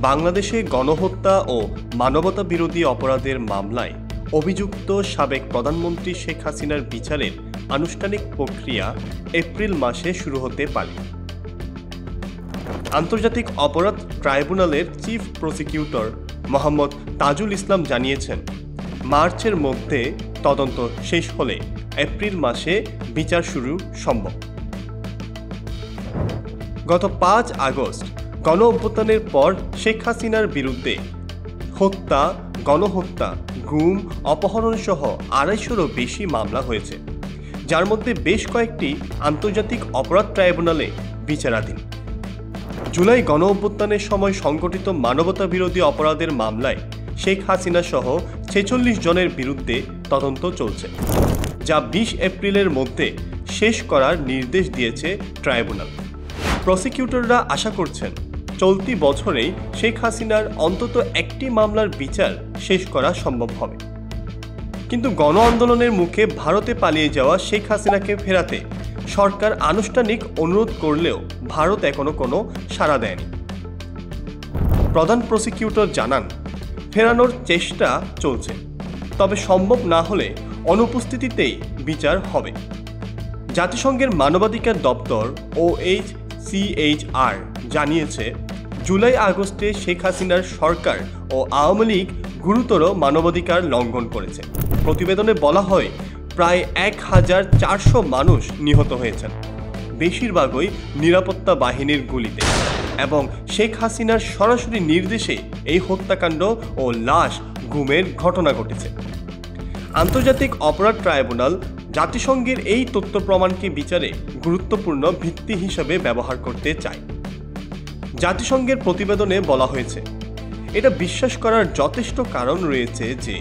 বাংলাদেশে গণহত্যা ও মানবতা বিরোধী অপরাধের মামলায় অভিযুক্ত সাবেক প্রধানমন্ত্রী শেখ হাসিনার বিচারের আনুষ্ঠানিক প্রক্রিয়া এপ্রিল মাসে শুরু হতে পারে। আন্তর্জাতিক অপরাধ ট্রাইব্যুনালের চিফ প্রসিকিউটর মোহাম্মদ তাজুল ইসলাম জানিয়েছেন, মার্চের মধ্যে তদন্ত শেষ হলে এপ্রিল মাসে বিচার শুরু সম্ভব। গত ৫ আগস্ট গণ অভ্যুত্থানের পর শেখ হাসিনার বিরুদ্ধে হত্যা, গণহত্যা, গুম, অপহরণ সহ ২৫০রও বেশি মামলা হয়েছে, যার মধ্যে বেশ কয়েকটি আন্তর্জাতিক অপরাধ ট্রাইব্যুনালে বিচারাধীন। জুলাই গণ অভ্যুত্থানের সময় সংগঠিত মানবতা বিরোধী অপরাধের মামলায় শেখ হাসিনা সহ ৪৬ জনের বিরুদ্ধে তদন্ত চলছে, যা ২০ এপ্রিলের মধ্যে শেষ করার নির্দেশ দিয়েছে ট্রাইব্যুনাল। প্রসিকিউটররা আশা করছেন চলতি বছরেই শেখ হাসিনার অন্তত একটি মামলার বিচার শেষ করা সম্ভব হবে। কিন্তু গণ আন্দোলনের মুখে ভারতে পালিয়ে যাওয়া শেখ হাসিনাকে ফেরাতে সরকার আনুষ্ঠানিক অনুরোধ করলেও ভারত এখনো কোনো সাড়া দেয়নি। প্রধান প্রসিকিউটর জানান, ফেরানোর চেষ্টা চলছে, তবে সম্ভব না হলে অনুপস্থিতিতেই বিচার হবে। জাতিসংঘের মানবাধিকার দপ্তর OHCHR জানিয়েছে, জুলাই আগস্টে শেখ হাসিনার সরকার ও আওয়ামী লীগ গুরুতর মানবাধিকার লঙ্ঘন করেছে। প্রতিবেদনে বলা হয়, প্রায় ১,৪০০ মানুষ নিহত হয়েছেন, বেশিরভাগই নিরাপত্তা বাহিনীর গুলিতে, এবং শেখ হাসিনার সরাসরি নির্দেশে এই হত্যাকাণ্ড ও লাশ গুমের ঘটনা ঘটেছে। আন্তর্জাতিক অপরাধ ট্রাইব্যুনাল জাতিসংঘের এই তথ্য প্রমাণকে বিচারে গুরুত্বপূর্ণ ভিত্তি হিসেবে ব্যবহার করতে চায়। জাতিসংঘের প্রতিবেদনে বলা হয়েছে, এটা বিশ্বাস করার যথেষ্ট কারণ রয়েছে যে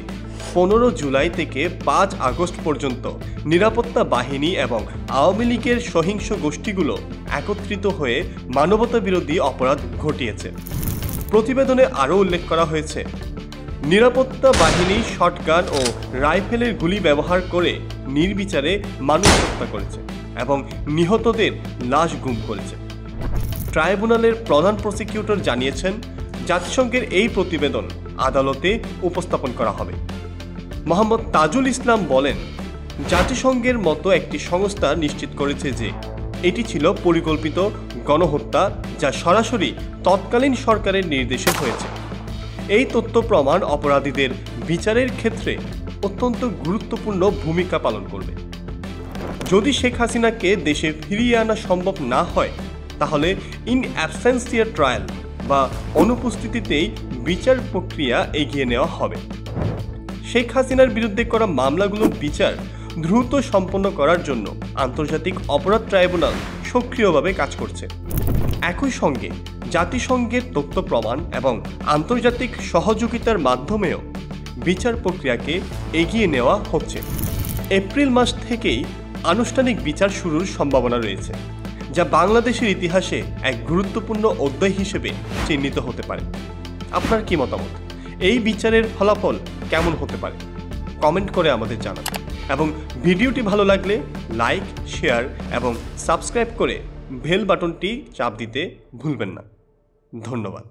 ১৫ জুলাই থেকে ৫ আগস্ট পর্যন্ত নিরাপত্তা বাহিনী এবং আওয়ামী লীগের সহিংস গোষ্ঠীগুলো একত্রিত হয়ে মানবতা বিরোধী অপরাধ ঘটিয়েছে। প্রতিবেদনে আরও উল্লেখ করা হয়েছে, নিরাপত্তা বাহিনী শটগান ও রাইফেলের গুলি ব্যবহার করে নির্বিচারে মানুষ হত্যা করেছে এবং নিহতদের লাশ গুম করেছে। ট্রাইব্যুনালের প্রধান প্রসিকিউটর জানিয়েছেন, জাতিসংঘের এই প্রতিবেদন আদালতে উপস্থাপন করা হবে। মোহাম্মদ তাজুল ইসলাম বলেন, জাতিসংঘের মতো একটি সংস্থা নিশ্চিত করেছে যে এটি ছিল পরিকল্পিত গণহত্যা, যা সরাসরি তৎকালীন সরকারের নির্দেশে হয়েছে। এই তথ্য প্রমাণ অপরাধীদের বিচারের ক্ষেত্রে অত্যন্ত গুরুত্বপূর্ণ ভূমিকা পালন করবে। যদি শেখ হাসিনাকে দেশে ফিরিয়ে আনা সম্ভব না হয়, তাহলে ইন অ্যাবসেন্সিয়া ট্রায়াল বা অনুপস্থিতিতেই বিচার প্রক্রিয়া এগিয়ে নেওয়া হবে। শেখ হাসিনার বিরুদ্ধে করা মামলাগুলোর বিচার দ্রুত সম্পন্ন করার জন্য আন্তর্জাতিক অপরাধ ট্রাইব্যুনাল সক্রিয়ভাবে কাজ করছে। একই সঙ্গে জাতিসংঘের তথ্য প্রমাণ এবং আন্তর্জাতিক সহযোগিতার মাধ্যমেও বিচার প্রক্রিয়াকে এগিয়ে নেওয়া হচ্ছে। এপ্রিল মাস থেকেই আনুষ্ঠানিক বিচার শুরুর সম্ভাবনা রয়েছে, যা বাংলাদেশের ইতিহাসে এক গুরুত্বপূর্ণ অধ্যায় হিসেবে চিহ্নিত হতে পারে। আপনার কি মতামত? এই বিচারের ফলাফল কেমন হতে পারে? কমেন্ট করে আমাদের জানান, এবং ভিডিওটি ভালো লাগলে লাইক, শেয়ার এবং সাবস্ক্রাইব করে বেল বাটনটি চাপ দিতে ভুলবেন না। ধন্যবাদ।